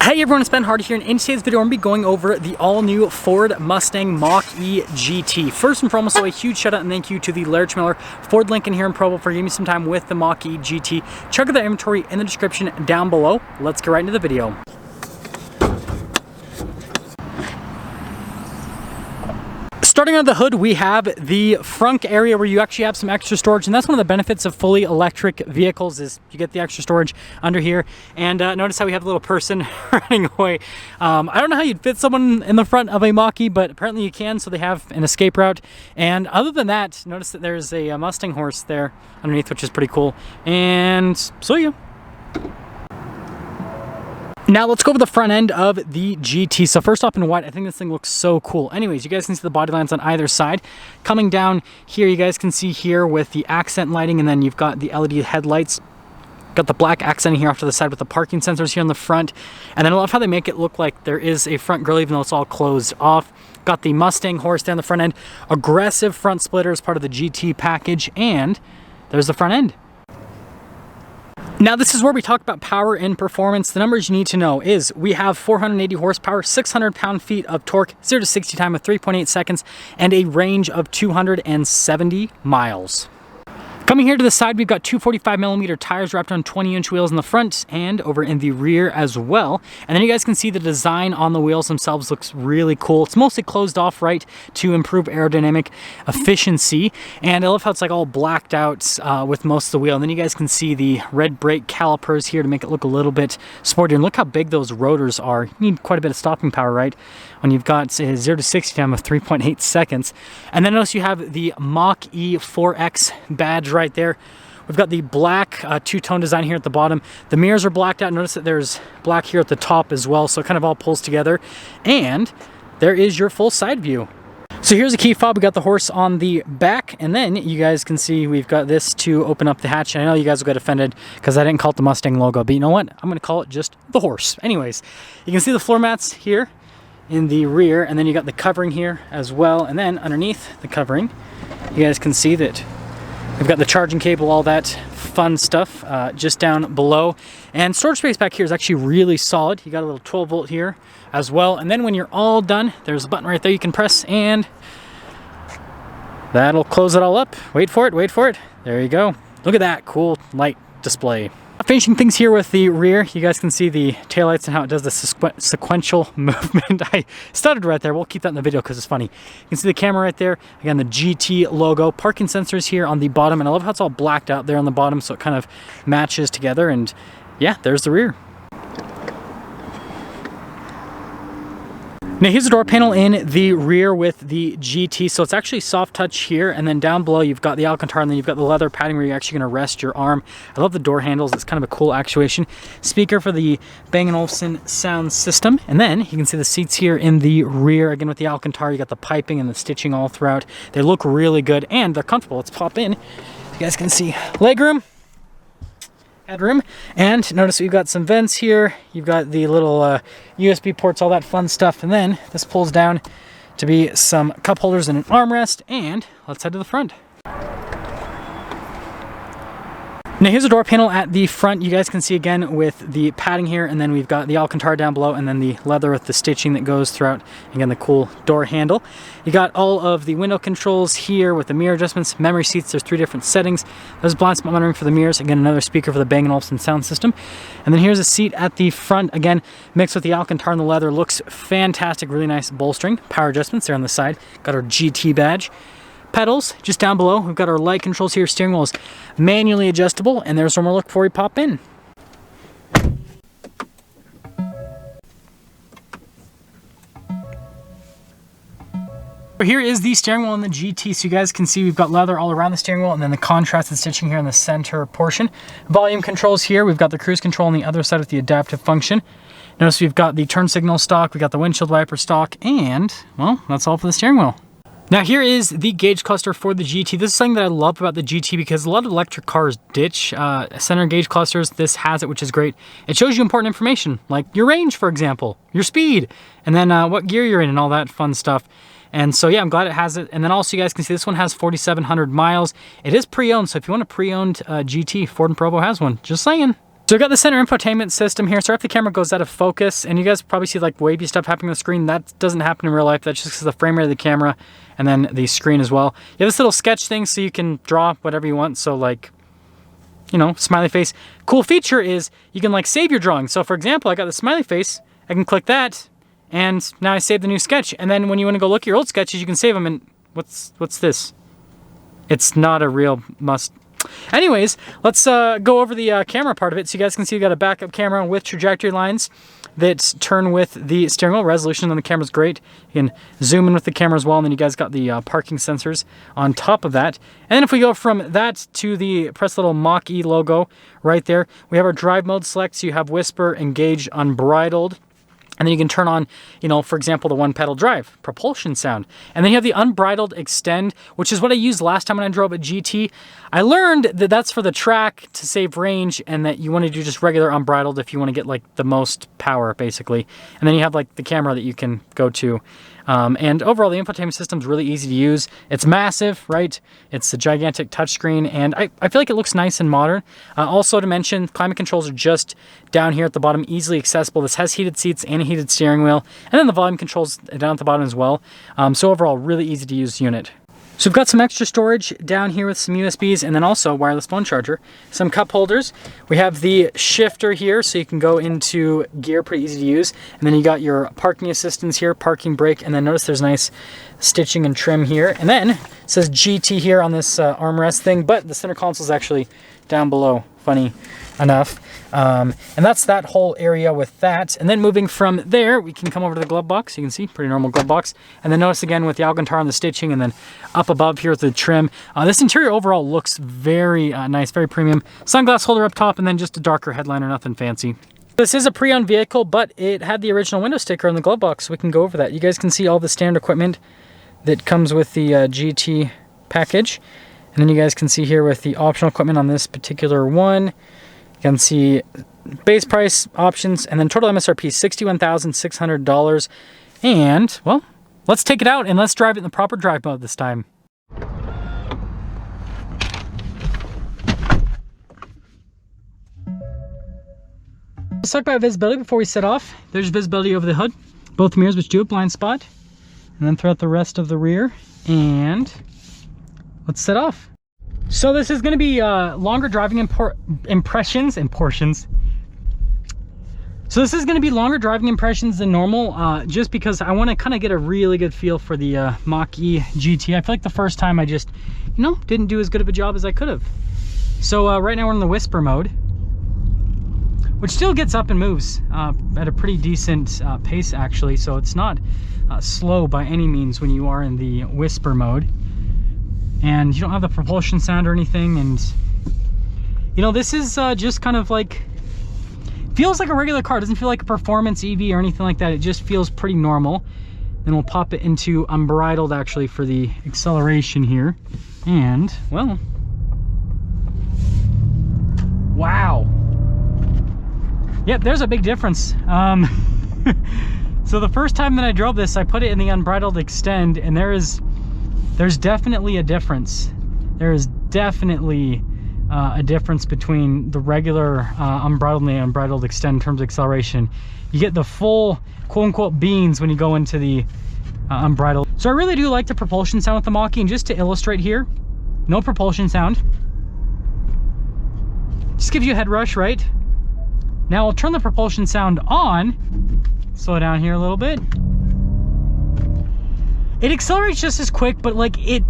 Hey everyone, it's Ben Hardy here, and in today's video I'm going to be going over the all-new Ford Mustang Mach-E GT. First and foremost, a huge shout out and thank you to the Larry Miller Ford Lincoln here in Provo for giving me some time with the Mach-E GT. Check out their inventory in the description down below. Let's get right into the video. Starting on the hood, we have the front area where you actually have some extra storage, and that's one of the benefits of fully electric vehicles is you get the extra storage under here. And notice how we have a little person running away. I don't know how you'd fit someone in the front of a Mach-E, but apparently you can, so they have an escape route. And other than that, notice that there's a Mustang horse there underneath, which is pretty cool. And so yeah. Now let's go over the front end of the GT. So first off in white, I think this thing looks so cool. Anyways, you guys can see the body lines on either side. Coming down here, you guys can see here with the accent lighting, and then you've got the LED headlights. Got the black accent here off to the side with the parking sensors here on the front. And then I love how they make it look like there is a front grille even though it's all closed off. Got the Mustang horse down the front end. Aggressive front splitter as part of the GT package, and there's the front end. Now this is where we talk about power and performance. The numbers you need to know is we have 480 horsepower, 600 pound-feet of torque, 0 to 60 time of 3.8 seconds, and a range of 270 miles. Coming here to the side, we've got 245mm tires wrapped on 20-inch wheels in the front and over in the rear as well. And then you guys can see the design on the wheels themselves looks really cool. It's mostly closed off right to improve aerodynamic efficiency. And I love how it's like all blacked out with most of the wheel. And then you guys can see the red brake calipers here to make it look a little bit sportier. And look how big those rotors are. You need quite a bit of stopping power, right? When you've got a 0 to 60 time of 3.8 seconds. And then notice you have the Mach-E 4X badge right there. We've got the black two-tone design here at the bottom. The mirrors are blacked out. Notice that there's black here at the top as well, so it kind of all pulls together. And there is your full side view. So here's a key fob. We got the horse on the back, and then you guys can see we've got this to open up the hatch. And I know you guys will get offended because I didn't call it the Mustang logo, but you know what? I'm going to call it just the horse. Anyways, you can see the floor mats here in the rear, and then you got the covering here as well. And then underneath the covering, you guys can see that we've got the charging cable, all that fun stuff just down below. And storage space back here is actually really solid. You got a little 12 volt here as well. And then when you're all done, there's a button right there you can press, and that'll close it all up. Wait for it, wait for it. There you go. Look at that cool light display. Finishing things here with the rear, you guys can see the taillights and how it does the sequential movement. I stuttered right there. We'll keep that in the video because it's funny. You can see the camera right there. Again, the GT logo. Parking sensors here on the bottom. And I love how it's all blacked out there on the bottom so it kind of matches together. And yeah, there's the rear. Now here's the door panel in the rear with the GT. So it's actually soft touch here, and then down below you've got the Alcantara, and then you've got the leather padding where you're actually going to rest your arm. I love the door handles. It's kind of a cool actuation. Speaker for the Bang & Olufsen sound system. And then you can see the seats here in the rear. Again with the Alcantara, you got the piping and the stitching all throughout. They look really good and they're comfortable. Let's pop in. You guys can see legroom. Headroom, and notice we've got some vents here. You've got the little USB ports, all that fun stuff, and then this pulls down to be some cup holders and an armrest. And let's head to the front. Now here's a door panel at the front. You guys can see again with the padding here, and then we've got the Alcantara down below, and then the leather with the stitching that goes throughout. Again, the cool door handle. You got all of the window controls here with the mirror adjustments, memory seats. There's 3 different settings. There's blind spot monitoring for the mirrors. Again, another speaker for the Bang & Olufsen sound system. And then here's a seat at the front. Again, mixed with the Alcantara and the leather. Looks fantastic. Really nice bolstering. Power adjustments there on the side. Got our GT badge. Pedals just down below. We've got our light controls here. Steering wheel is manually adjustable, and there's one more look before we pop in. Here is the steering wheel in the GT. So you guys can see we've got leather all around the steering wheel, and then the contrasted stitching here in the center portion. Volume controls here. We've got the cruise control on the other side with the adaptive function. Notice we've got the turn signal stock, we got the windshield wiper stock, and well, that's all for the steering wheel. Now here is the gauge cluster for the GT. This is something that I love about the GT because a lot of electric cars ditch center gauge clusters. This has it, which is great. It shows you important information, like your range, for example, your speed, and then what gear you're in and all that fun stuff. And so yeah, I'm glad it has it. And then also you guys can see this one has 4,700 miles. It is pre-owned, so if you want a pre-owned GT, Ford and Provo has one. Just saying. So I got the center infotainment system here. So if the camera goes out of focus, and you guys probably see like wavy stuff happening on the screen, that doesn't happen in real life. That's just because the frame rate of the camera and then the screen as well. You have this little sketch thing so you can draw whatever you want. So like, you know, smiley face. Cool feature is you can like save your drawing. So for example, I got the smiley face. I can click that, and now I save the new sketch. And then when you want to go look at your old sketches, you can save them. And what's this? It's not a real must. Anyways, let's go over the camera part of it. So you guys can see we got a backup camera with trajectory lines that turn with the steering wheel. Resolution on the camera is great. You can zoom in with the camera as well, and then you guys got the parking sensors on top of that. And then if we go from that to the press little Mach-E logo right there, we have our drive mode select. So you have whisper, engage, unbridled. And then you can turn on, you know, for example, the one pedal drive, propulsion sound. And then you have the unbridled extend, which is what I used last time when I drove a GT. I learned that that's for the track to save range, and that you want to do just regular unbridled if you want to get like the most power, basically. And then you have like the camera that you can go to. And overall, the infotainment system is really easy to use. It's massive, right? It's a gigantic touchscreen, and I feel like it looks nice and modern. Also to mention, climate controls are just down here at the bottom, easily accessible. This has heated seats and a heated steering wheel, and then the volume controls down at the bottom as well. So overall, really easy to use unit. So we've got some extra storage down here with some USBs, and then also wireless phone charger, some cup holders. We have the shifter here, so you can go into gear, pretty easy to use. And then you got your parking assistance here, parking brake, and then notice there's nice stitching and trim here. And then it says GT here on this armrest thing, but the center console is actually down below, funny enough. And that's that whole area with that. And then moving from there, we can come over to the glove box. You can see, pretty normal glove box. And then notice again with the Alcantara and the stitching, and then up above here with the trim. This interior overall looks very nice, very premium. Sunglass holder up top, and then just a darker headliner, nothing fancy. This is a pre-owned vehicle, but it had the original window sticker on the glove box, so we can go over that. You guys can see all the standard equipment that comes with the GT package. And then you guys can see here with the optional equipment on this particular one, you can see base price, options, and then total MSRP $61,600. And, well, let's take it out and let's drive it in the proper drive mode this time. Let's talk about visibility before we set off. There's visibility over the hood, both mirrors, which do a blind spot, and then throughout the rest of the rear. And let's set off. So this is going to be longer driving impressions and portions. So this is going to be longer driving impressions than normal, just because I want to kind of get a really good feel for the Mach-E GT. I feel like the first time I just, you know, didn't do as good of a job as I could have. So right now we're in the whisper mode, which still gets up and moves at a pretty decent pace actually. So it's not slow by any means when you are in the whisper mode. And you don't have the propulsion sound or anything, and you know, this is just kind of like, feels like a regular car. It doesn't feel like a performance EV or anything like that. It just feels pretty normal. Then we'll pop it into unbridled actually for the acceleration here, and well, wow, yep, there's a big difference. So the first time that I drove this, I put it in the unbridled extend, and there's definitely a difference. There is definitely a difference between the regular unbridled and the unbridled extend in terms of acceleration. You get the full quote-unquote beans when you go into the unbridled. So I really do like the propulsion sound with the Mach-E, and just to illustrate here, no propulsion sound. Just gives you a head rush, right? Now I'll turn the propulsion sound on. Slow down here a little bit. It accelerates just as quick, but like it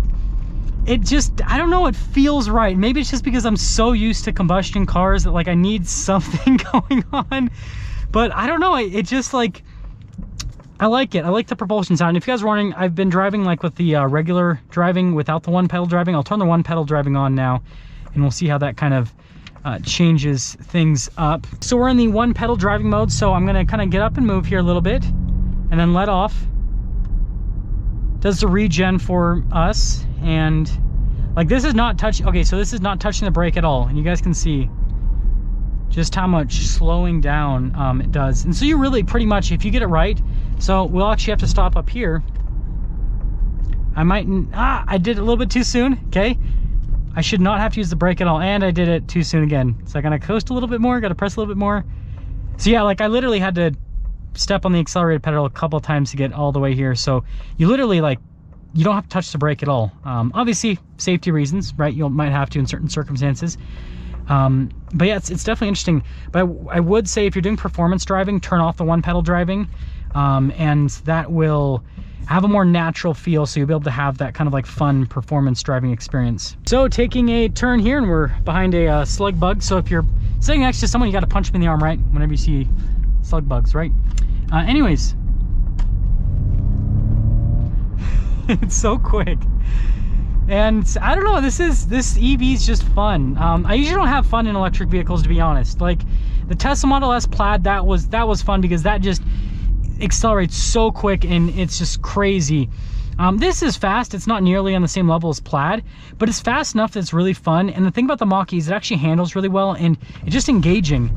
just, I don't know, it feels right. Maybe it's just because I'm so used to combustion cars that like I need something going on. But I don't know, it just like, I like it. I like the propulsion sound. If you guys are wondering, I've been driving like with the regular driving without the one pedal driving. I'll turn the one pedal driving on now, and we'll see how that kind of changes things up. So we're in the one pedal driving mode, so I'm gonna kind of get up and move here a little bit and then let off. Does the regen for us, and like this is not touching, okay, so this is not touching the brake at all, and you guys can see just how much slowing down it does. And so you really pretty much, if you get it right, so we'll actually have to stop up here. I did it a little bit too soon, okay? I should not have to use the brake at all, and I did it too soon again. So I gotta coast a little bit more, gotta press a little bit more. So yeah, like I literally had to step on the accelerator pedal a couple times to get all the way here. So you literally like, you don't have to touch the brake at all. Obviously safety reasons, right? You might have to in certain circumstances. But yeah, it's definitely interesting. But I would say if you're doing performance driving, turn off the one pedal driving, and that will have a more natural feel, so you'll be able to have that kind of like fun performance driving experience. So taking a turn here, and we're behind a slug bug. So if you're sitting next to someone, you got to punch them in the arm, right? Whenever you see slug bugs, right? Anyways, it's so quick. And I don't know, this EV is just fun. I usually don't have fun in electric vehicles, to be honest. Like the Tesla Model S Plaid, that was fun because that just accelerates so quick and it's just crazy. This is fast. It's not nearly on the same level as Plaid, but it's fast enough that it's really fun. And the thing about the Mach-E is it actually handles really well and it's just engaging.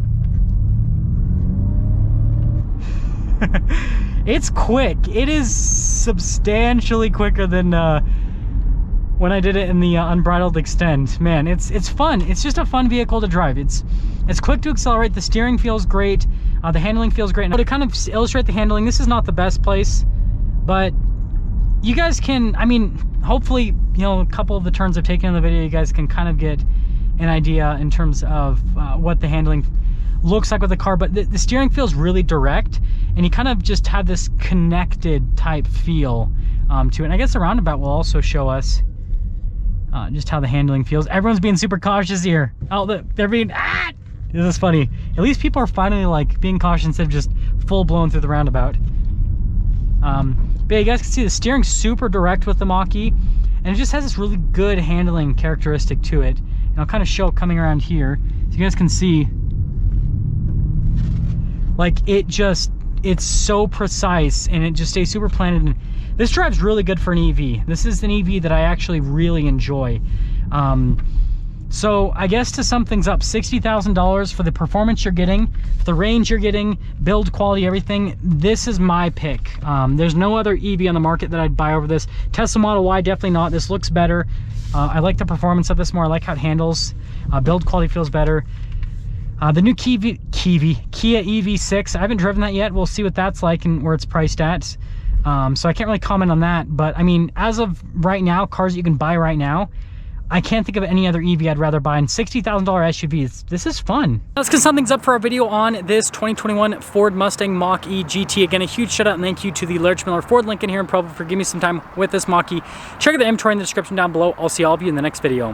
It's quick. It is substantially quicker than when I did it in the Unbridled Extend. Man, it's fun. It's just a fun vehicle to drive. It's quick to accelerate. The steering feels great. The handling feels great. Now, to kind of illustrate the handling, this is not the best place, but you guys can, I mean, hopefully, you know, a couple of the turns I've taken in the video, you guys can kind of get an idea in terms of what the handling looks like with the car. But the steering feels really direct, and you kind of just have this connected type feel to it. And I guess the roundabout will also show us just how the handling feels. Everyone's being super cautious here. Oh, they're being, this is funny. At least people are finally like being cautious instead of just full blown through the roundabout. But yeah, you guys can see the steering super direct with the Mach-E, and it just has this really good handling characteristic to it. And I'll kind of show it coming around here so you guys can see. Like it's so precise and it just stays super planted. And this drives really good for an EV. This is an EV that I actually really enjoy. So I guess to sum things up, $60,000 for the performance you're getting, for the range you're getting, build quality, everything. This is my pick. There's no other EV on the market that I'd buy over this. Tesla Model Y, definitely not. This looks better. I like the performance of this more. I like how it handles. Build quality feels better. The new Kia EV6, I haven't driven that yet. We'll see what that's like and where it's priced at. So I can't really comment on that. But I mean, as of right now, cars that you can buy right now, I can't think of any other EV I'd rather buy. And $60,000 SUVs, this is fun. Let's get some things up for our video on this 2021 Ford Mustang Mach-E GT. Again, a huge shout out and thank you to the Larch Miller Ford Lincoln here in Provo for giving me some time with this Mach-E. Check out the inventory in the description down below. I'll see all of you in the next video.